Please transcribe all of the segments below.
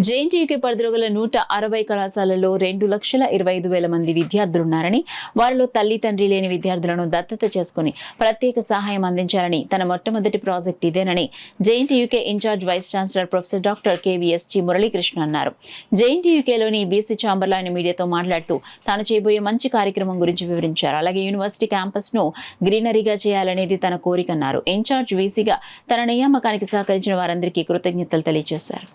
JNTUK పరిధిలో గల 160 కళాశాలల్లో 2,25,000 మంది విద్యార్థులున్నారని, వారిలో తల్లి తండ్రి లేని విద్యార్థులను దత్తత చేసుకుని ప్రత్యేక సహాయం అందించాలని తన మొట్టమొదటి ప్రాజెక్ట్ ఇదేనని JNTUK incharge vice chancellor professor doctor KVSG Muralikrishna అన్నారు. జేఎన్టీయూకేలోని బీసీ ఛాంబర్లో ఆయన మీడియాతో మాట్లాడుతూ తాను చేయబోయే మంచి కార్యక్రమం గురించి వివరించారు. అలాగే యూనివర్సిటీ క్యాంపస్ ను గ్రీనరీగా చేయాలనేది తన కోరికన్నారు. ఇన్ఛార్జ్ వీసీగా తన నియామకానికి సహకరించిన వారందరికీ కృతజ్ఞతలు తెలియజేశారు.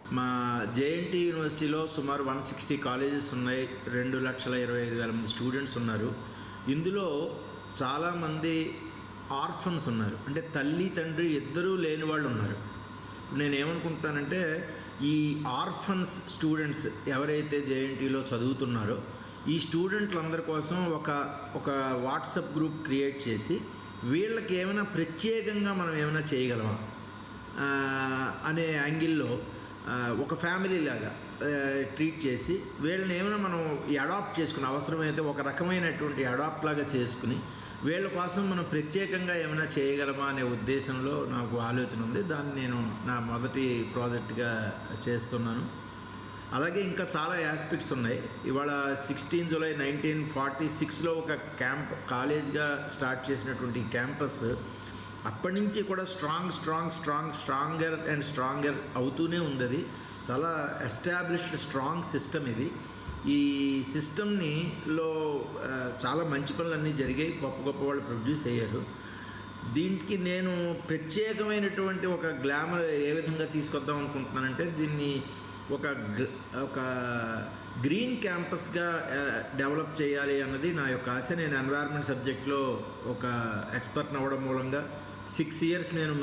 జేఎన్టీ యూనివర్సిటీలో సుమారు 160 కాలేజెస్ ఉన్నాయి. 2,25,000 మంది స్టూడెంట్స్ ఉన్నారు. ఇందులో చాలామంది ఆర్ఫన్స్ ఉన్నారు, అంటే తల్లి తండ్రి ఇద్దరూ లేని వాళ్ళు ఉన్నారు. నేను ఏమనుకుంటానంటే ఈ ఆర్ఫన్స్ స్టూడెంట్స్ ఎవరైతే జేఎన్టీలో చదువుతున్నారో ఈ స్టూడెంట్లందరి కోసం ఒక వాట్సాప్ గ్రూప్ క్రియేట్ చేసి వీళ్ళకి ఏమైనా ప్రత్యేకంగా మనం ఏమైనా చేయగలమా అనే యాంగిల్లో ఒక ఫ్యామిలీ లాగా ట్రీట్ చేసి వీళ్ళని ఏమైనా మనం అడాప్ట్ చేసుకుని, అవసరమైతే ఒక రకమైనటువంటి అడాప్ట్ లాగా చేసుకుని వీళ్ళ కోసం మనం ప్రత్యేకంగా ఏమైనా చేయగలమా అనే ఉద్దేశంలో నాకు ఆలోచన ఉంది. దాన్ని నేను నా మొదటి ప్రాజెక్ట్గా చేస్తున్నాను. అలాగే ఇంకా చాలా ఆస్పెక్ట్స్ ఉన్నాయి. ఇవాళ 16 జూలై 1946లో ఒక కాలేజ్గా స్టార్ట్ చేసినటువంటి క్యాంపస్ అప్పటి నుంచి కూడా స్ట్రాంగర్ అండ్ స్ట్రాంగర్ అవుతూనే ఉంది. అది చాలా ఎస్టాబ్లిష్డ్ స్ట్రాంగ్ సిస్టమ్. ఇది ఈ సిస్టమ్లో చాలా మంచి పనులన్నీ జరిగాయి, గొప్ప వాళ్ళు ప్రొడ్యూస్ అయ్యారు. దీనికి నేను ప్రత్యేకమైనటువంటి ఒక గ్లామర్ ఏ విధంగా తీసుకొద్దాం అనుకుంటున్నానంటే దీన్ని ఒక గ్రీన్ క్యాంపస్గా డెవలప్ చేయాలి అన్నది నా యొక్క ఆశ. నేను ఎన్వైర్న్మెంట్ సబ్జెక్ట్లో ఒక ఎక్స్పర్ట్ అవ్వడం మూలంగా 6 years నేను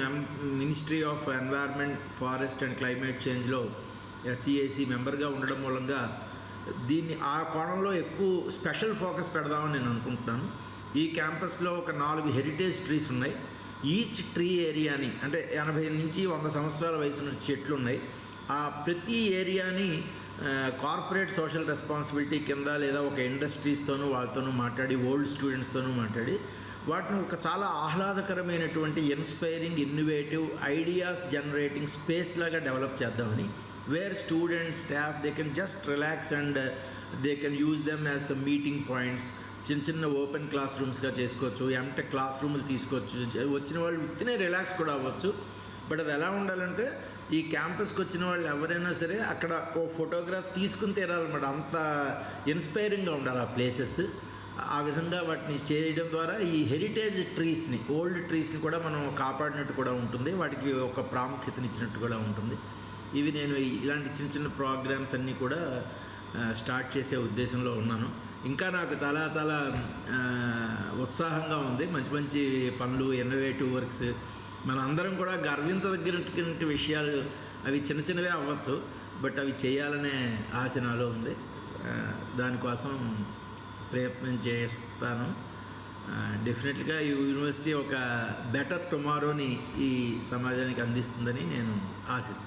ministry of environment, forest and climate చేంజ్లో SEAC మెంబర్గా ఉండడం మూలంగా దీన్ని ఆ కోణంలో ఎక్కువ స్పెషల్ ఫోకస్ పెడదామని నేను అనుకుంటున్నాను. ఈ క్యాంపస్లో ఒక 4 హెరిటేజ్ ట్రీస్ ఉన్నాయి. ఈచ్ ట్రీ ఏరియాని, అంటే 80 నుంచి 100 సంవత్సరాల వయసు ఉన్న చెట్లు ఉన్నాయి. ఆ ప్రతి ఏరియాని కార్పొరేట్ సోషల్ రెస్పాన్సిబిలిటీ కింద లేదా ఒక ఇండస్ట్రీస్తోనూ వాళ్ళతోనూ మాట్లాడి, ఓల్డ్ స్టూడెంట్స్తోనూ మాట్లాడి వాటిని ఒక చాలా ఆహ్లాదకరమైనటువంటి inspiring, innovative ideas generating space లాగా డెవలప్ చేద్దామని, where students, staff they can just relax and they can use them as meeting points. చిన్న ఓపెన్ క్లాస్ రూమ్స్గా చేసుకోవచ్చు, ఎంటెక్ క్లాస్ రూములు తీసుకోవచ్చు. వచ్చిన వాళ్ళు విత్తినే రిలాక్స్ కూడా అవ్వచ్చు. బట్ అది ఎలా ఉండాలంటే ఈ క్యాంపస్కి వచ్చిన వాళ్ళు ఎవరైనా సరే అక్కడ ఓ ఫోటోగ్రాఫ్ తీసుకుని తీరాలన్నమాట. అంత ఇన్స్పైరింగ్గా ఉండాలి ఆ ప్లేసెస్. ఆ విధంగా వాటిని చేయడం ద్వారా ఈ హెరిటేజ్ ట్రీస్ని, ఓల్డ్ ట్రీస్ని కూడా మనం కాపాడినట్టు కూడా ఉంటుంది, వాటికి ఒక ప్రాముఖ్యతనిచ్చినట్టు కూడా ఉంటుంది. ఇవి నేను ఇలాంటి చిన్న ప్రోగ్రామ్స్ అన్నీ కూడా స్టార్ట్ చేసే ఉద్దేశంలో ఉన్నాను. ఇంకా నాకు చాలా ఉత్సాహంగా ఉంది. మంచి పనులు, ఇన్నోవేటివ్ వర్క్స్, మన అందరం కూడా గర్వించదగినటువంటి విషయాలు. అవి చిన్నవే అవ్వచ్చు, బట్ అవి చేయాలనే ఆశ నాలో ఉంది. దానికోసం ప్రయత్నం చేస్తాను. డెఫినెట్గా ఈ యూనివర్సిటీ ఒక బెటర్ టుమారోని ఈ సమాజానికి అందిస్తుందని నేను ఆశిస్తున్నాను.